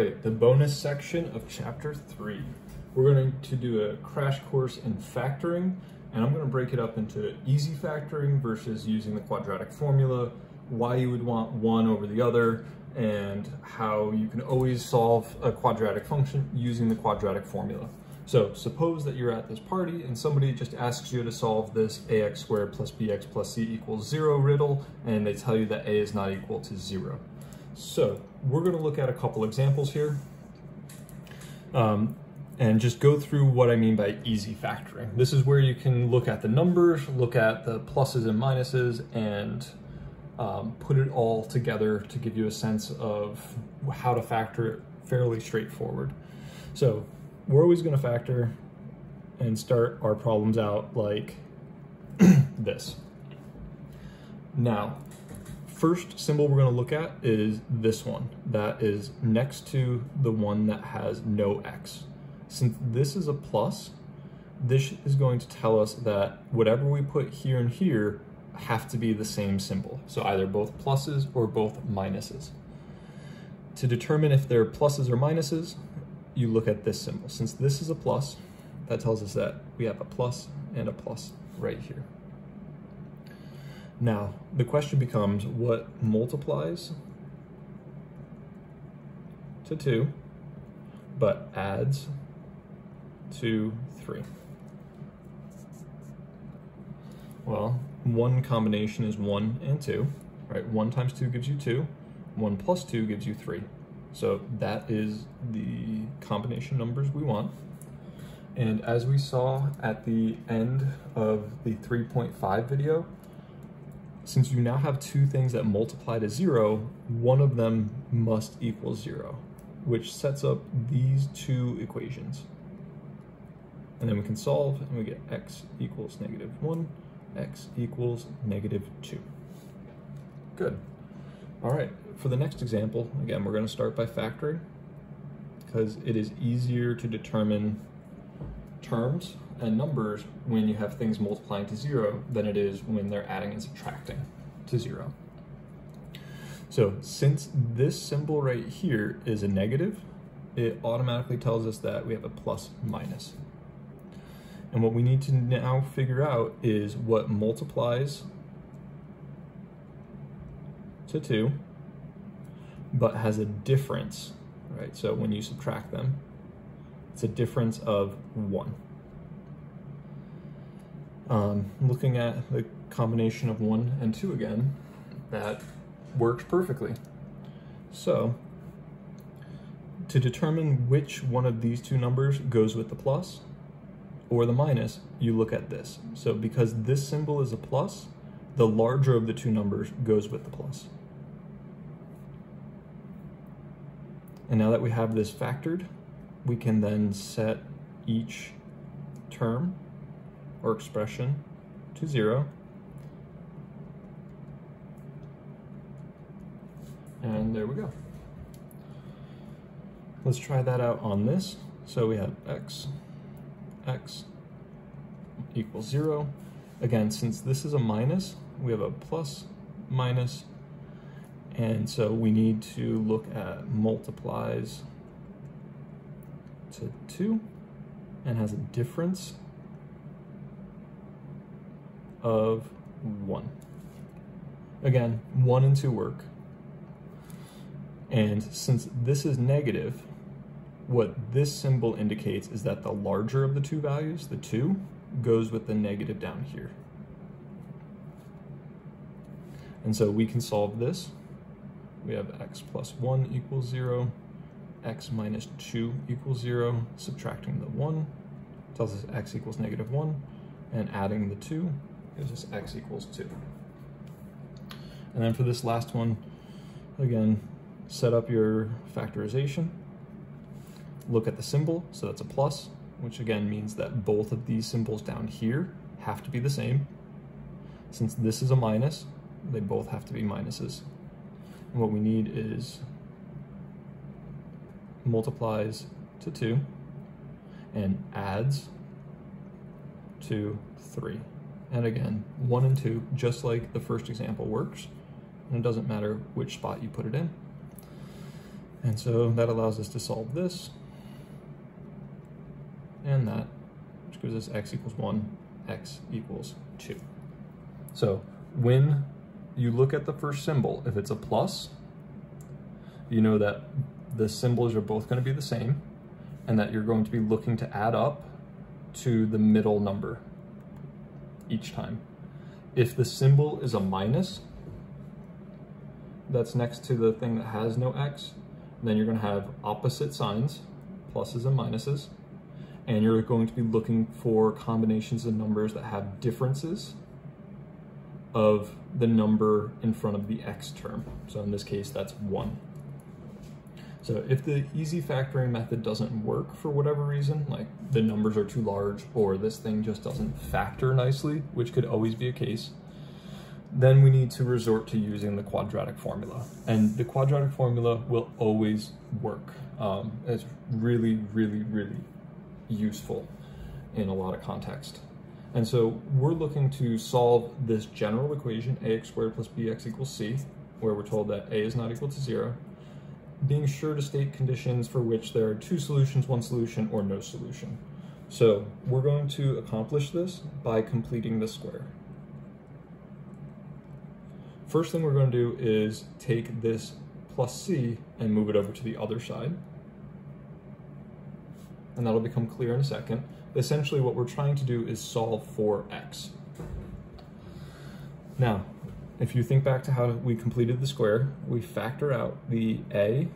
right, the bonus section of chapter 3. We're going to do a crash course in factoring, and I'm going to break it up into easy factoring versus using the quadratic formula, why you would want one over the other, and how you can always solve a quadratic function using the quadratic formula. So suppose that you're at this party and somebody just asks you to solve this ax squared plus bx plus c equals 0 riddle, and they tell you that a is not equal to 0. So we're going to look at a couple examples here and just go through what I mean by easy factoring. This is where you can look at the numbers, look at the pluses and minuses, and put it all together to give you a sense of how to factor it fairly straightforward. So we're always going to factor and start our problems out like this. Now, first symbol we're going to look at is this one that is next to the one that has no x. Since this is a plus, this is going to tell us that whatever we put here and here have to be the same symbol. So either both pluses or both minuses. To determine if they're pluses or minuses, you look at this symbol. Since this is a plus, that tells us that we have a plus and a plus right here. Now, the question becomes what multiplies to 2, but adds to 3? Well, one combination is 1 and 2, right? 1 times 2 gives you 2, 1 plus 2 gives you 3. So that is the combination numbers we want. And as we saw at the end of the 3.5 video, since you now have two things that multiply to 0, one of them must equal 0, which sets up these two equations. And then we can solve, and we get x equals -1, x equals -2. Good. All right, for the next example, again, we're going to start by factoring because it is easier to determine terms and numbers when you have things multiplying to 0 than it is when they're adding and subtracting to 0. So since this symbol right here is a negative, it automatically tells us that we have a plus minus. And what we need to now figure out is what multiplies to 2, but has a difference, right? So when you subtract them, it's a difference of 1. Looking at the combination of 1 and 2 again, that works perfectly. So to determine which one of these two numbers goes with the plus or the minus, you look at this. So because this symbol is a plus, the larger of the two numbers goes with the plus. And now that we have this factored, we can then set each term or expression to 0. And there we go. Let's try that out on this. So we have x equals 0. Again, since this is a minus, we have a plus, minus, and so we need to look at multiplies to 2 and has a difference of 1. Again, 1 and 2 work. And since this is negative, what this symbol indicates is that the larger of the two values, the 2, goes with the negative down here. And so we can solve this. We have x plus 1 equals 0, x minus 2 equals 0, subtracting the 1 tells us x equals -1, and adding the 2 gives us x equals 2. And then for this last one, again, set up your factorization. Look at the symbol, so that's a plus, which again means that both of these symbols down here have to be the same. Since this is a minus, they both have to be minuses. And what we need is multiplies to 2 and adds to 3. And again, 1 and 2, just like the first example, works, and it doesn't matter which spot you put it in. And so that allows us to solve this and that, which gives us x equals 1, x equals 2. So when you look at the first symbol, if it's a plus, you know that the symbols are both going to be the same and that you're going to be looking to add up to the middle number each time. If the symbol is a minus that's next to the thing that has no x, then you're going to have opposite signs, pluses and minuses, and you're going to be looking for combinations of numbers that have differences of the number in front of the x term. So in this case, that's 1. So if the easy factoring method doesn't work for whatever reason, like the numbers are too large or this thing just doesn't factor nicely, which could always be a case, then we need to resort to using the quadratic formula. And the quadratic formula will always work. It's really, really, really useful in a lot of context. And so we're looking to solve this general equation, ax squared plus bx equals c, where we're told that a is not equal to 0, being sure to state conditions for which there are 2 solutions, 1 solution, or no solution. So we're going to accomplish this by completing the square. First thing we're going to do is take this plus c and move it over to the other side. And that'll become clear in a second. Essentially what we're trying to do is solve for x. Now, if you think back to how we completed the square, we factor out the a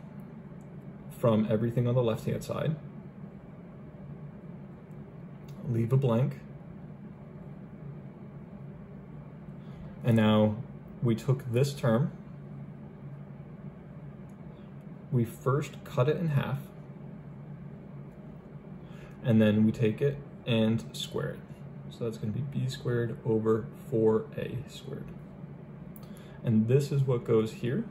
from everything on the left-hand side, leave a blank, and now we took this term, we first cut it in half, and then we take it and square it. So that's going to be b squared over 4a squared. And this is what goes here.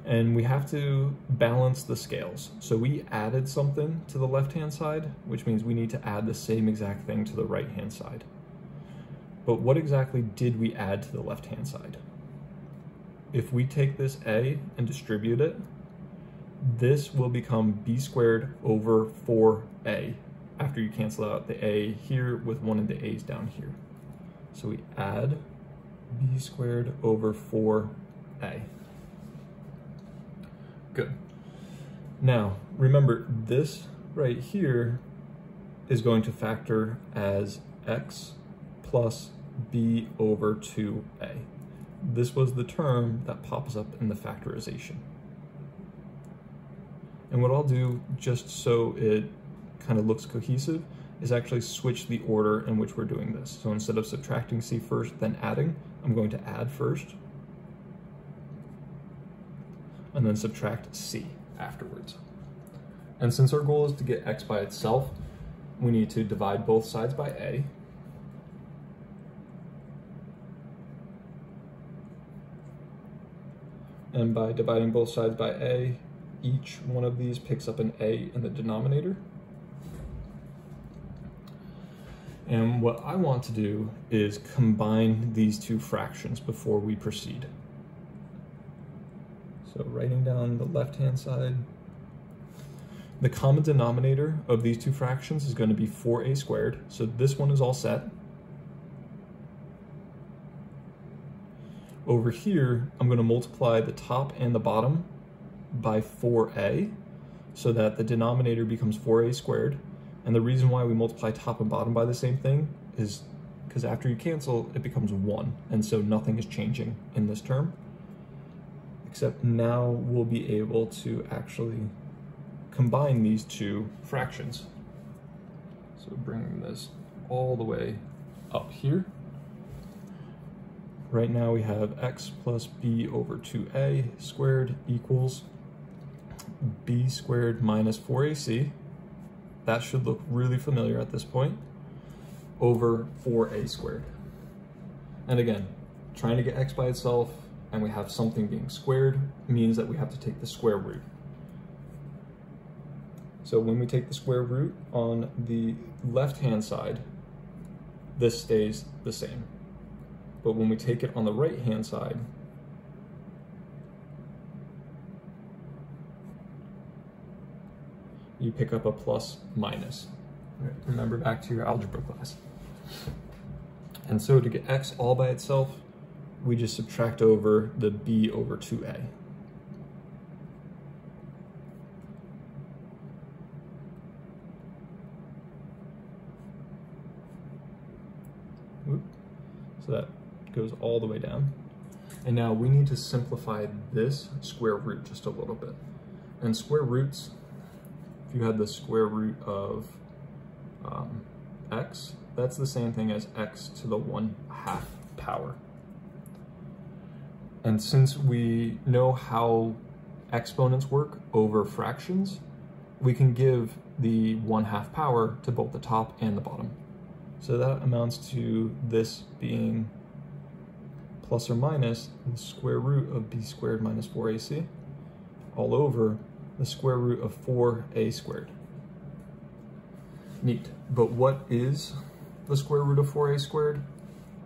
And we have to balance the scales. So we added something to the left-hand side, which means we need to add the same exact thing to the right-hand side. But what exactly did we add to the left-hand side? If we take this a and distribute it, this will become b squared over 4a after you cancel out the a here with one of the a's down here. So we add b squared over 4a. Good. Now, remember, this right here is going to factor as x plus b over 2a. This was the term that pops up in the factorization. And what I'll do, just so it kind of looks cohesive, is actually switch the order in which we're doing this. So instead of subtracting c first, then adding, I'm going to add first, and then subtract c afterwards. And since our goal is to get x by itself, we need to divide both sides by a. And by dividing both sides by a, each one of these picks up an a in the denominator. And what I want to do is combine these two fractions before we proceed. So writing down the left-hand side, the common denominator of these two fractions is going to be 4a squared. So this one is all set. Over here, I'm going to multiply the top and the bottom by 4a so that the denominator becomes 4a squared. And the reason why we multiply top and bottom by the same thing is because after you cancel, it becomes 1. And so nothing is changing in this term, except now we'll be able to actually combine these two fractions. So bringing this all the way up here. Right now we have x plus b over 2a squared equals b squared minus 4ac. That should look really familiar at this point, over 4a squared. And again, trying to get x by itself and we have something being squared means that we have to take the square root. So when we take the square root on the left-hand side, this stays the same. but when we take it on the right-hand side, you pick up a plus minus. Right, remember back to your algebra class. And so to get x all by itself, we just subtract over the b over 2a. So that goes all the way down. And now we need to simplify this square root just a little bit. And square roots, if you had the square root of x, that's the same thing as x to the 1/2 power. And since we know how exponents work over fractions, we can give the 1/2 power to both the top and the bottom. So that amounts to this being plus or minus the square root of b squared minus 4ac all over the square root of 4a squared. Neat. But what is the square root of 4a squared?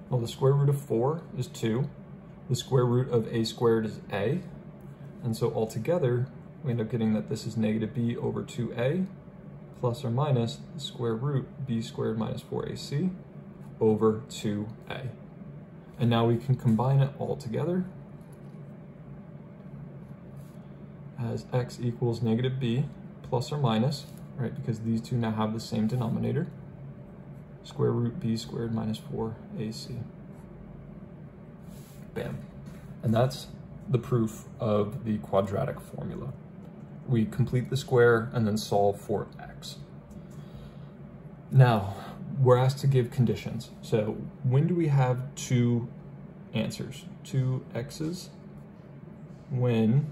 Well, the square root of 4 is 2. The square root of a squared is a. And so altogether, we end up getting that this is negative b over 2a plus or minus the square root b squared minus 4ac over 2a. And now we can combine it all together as x equals negative b plus or minus, right, because these two now have the same denominator, square root b squared minus 4ac. Bam. And that's the proof of the quadratic formula. We complete the square and then solve for x. Now, we're asked to give conditions. So when do we have two answers? Two x's? When,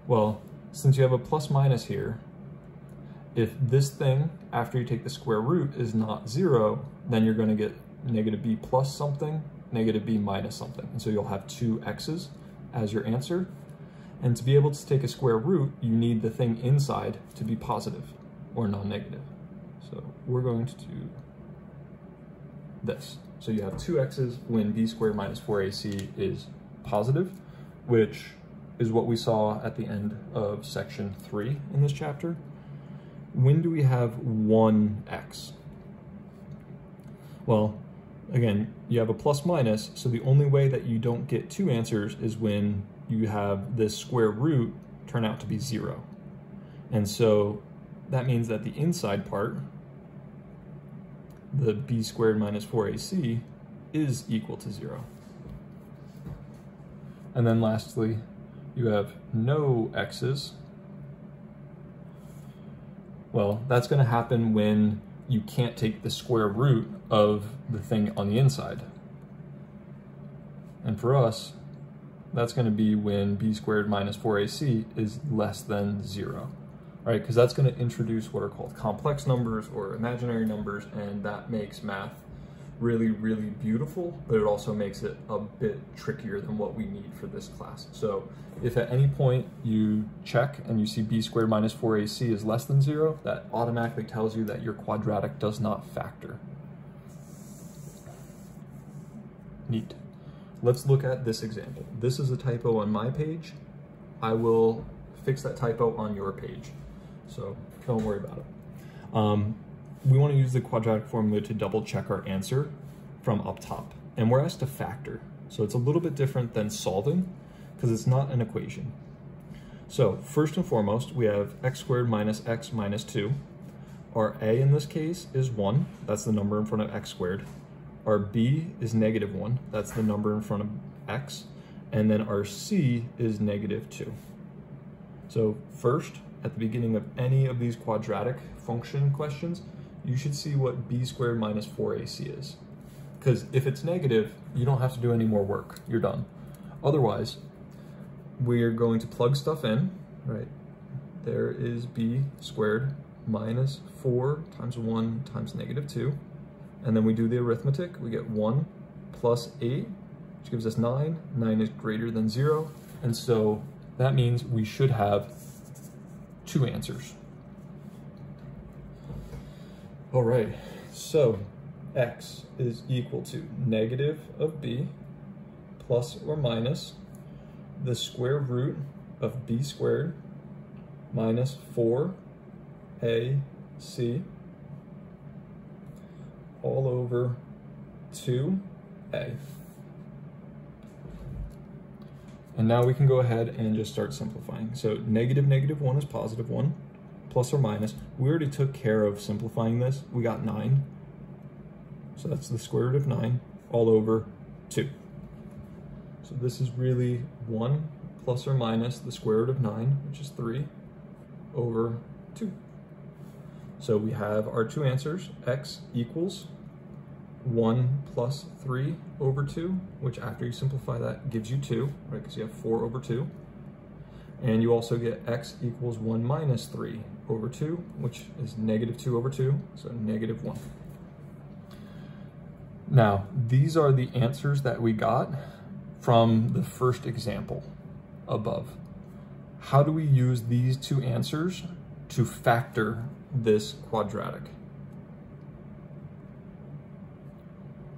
well, since you have a plus minus here, if this thing, after you take the square root, is not 0, then you're going to get negative b plus something, negative b minus something. And so you'll have two x's as your answer. And to be able to take a square root, you need the thing inside to be positive or non-negative. So we're going to do this. So you have two x's when b squared minus 4ac is positive, which is what we saw at the end of section 3 in this chapter. When do we have one x? Well, again, you have a plus minus, so the only way that you don't get two answers is when you have this square root turn out to be 0. And so that means that the inside part, the b squared minus 4ac, is equal to 0. And then lastly, you have no x's. Well, that's going to happen when you can't take the square root of the thing on the inside. And for us, that's going to be when b squared minus 4ac is less than 0, right? Because that's going to introduce what are called complex numbers or imaginary numbers, and that makes math really, really beautiful, but it also makes it a bit trickier than what we need for this class. So if at any point you check and you see b squared minus 4ac is less than 0, that automatically tells you that your quadratic does not factor. Neat. Let's look at this example. This is a typo on my page. I will fix that typo on your page, so don't worry about it. We want to use the quadratic formula to double check our answer from up top. And we're asked to factor. So it's a little bit different than solving because it's not an equation. So first and foremost, we have x squared minus x minus 2. Our a in this case is 1. That's the number in front of x squared. Our b is negative 1. That's the number in front of x. And then our c is negative 2. So first, at the beginning of any of these quadratic function questions, you should see what b squared minus 4ac is. Because if it's negative, you don't have to do any more work. You're done. Otherwise, we're going to plug stuff in, right? There is b squared minus 4 times 1 times negative 2. And then we do the arithmetic. We get 1 plus 8, which gives us 9. 9 is greater than 0. And so that means we should have two answers. All right, so x is equal to negative of b plus or minus the square root of b squared minus 4ac all over 2a. And now we can go ahead and just start simplifying. So negative 1 is positive 1, plus or minus. We already took care of simplifying this. We got 9. So that's the square root of 9 all over 2. So this is really 1 plus or minus the square root of 9, which is 3, over 2. So we have our two answers. X equals 1 plus 3 over 2, which after you simplify that gives you 2, right? Because you have 4 over 2. And you also get x equals 1 minus 3 over 2, which is negative 2 over 2, so negative 1. Now, these are the answers that we got from the first example above. How do we use these two answers to factor this quadratic?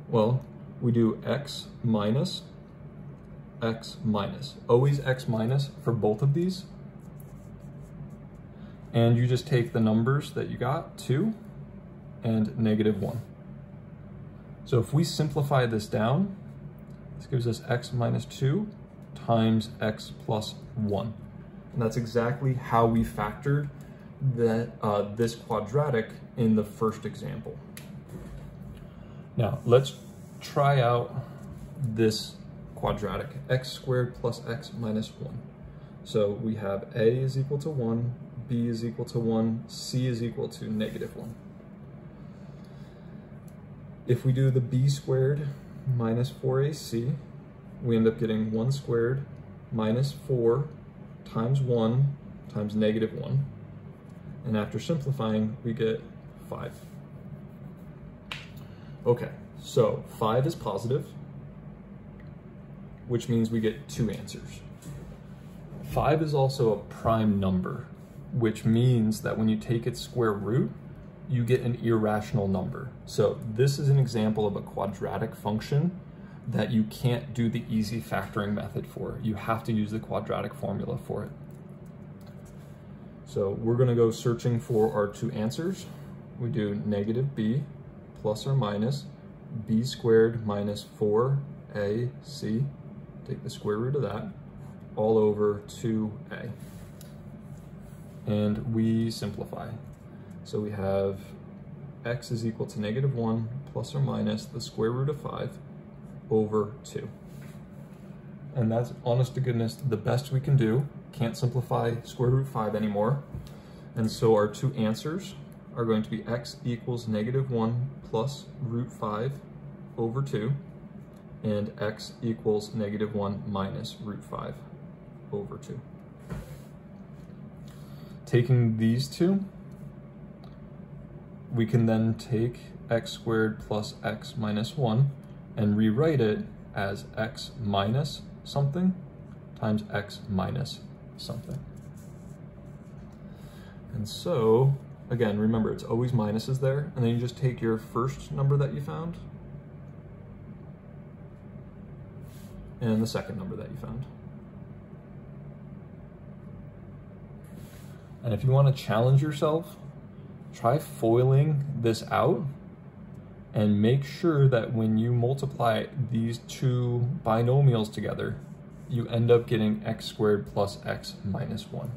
Well, we do x minus, always x minus for both of these. And you just take the numbers that you got, 2 and negative 1. So if we simplify this down, this gives us x minus 2 times x plus 1. And that's exactly how we factored that, this quadratic in the first example. Now, let's try out this quadratic, x squared plus x minus 1. So we have a is equal to 1, b is equal to 1, c is equal to negative 1. If we do the b squared minus 4ac, we end up getting 1 squared minus 4 times 1 times negative 1. And after simplifying, we get 5. Okay, so 5 is positive, which means we get 2 answers. 5 is also a prime number, which means that when you take its square root, you get an irrational number. So this is an example of a quadratic function that you can't do the easy factoring method for. You have to use the quadratic formula for it. So we're gonna go searching for our two answers. We do negative b plus or minus b squared minus 4ac, take the square root of that, all over 2a. And we simplify. So we have x is equal to negative 1 plus or minus the square root of 5 over 2. And that's, honest to goodness, the best we can do. Can't simplify square root 5 anymore. And so our two answers are going to be x equals negative 1 plus root 5 over 2, and x equals negative 1 minus root 5 over 2. Taking these two, we can then take x squared plus x minus 1 and rewrite it as x minus something times x minus something. And so, again, remember, it's always minuses there, and then you just take your first number that you found and the second number that you found. And if you want to challenge yourself, try foiling this out and make sure that when you multiply these two binomials together, you end up getting x squared plus x minus 1.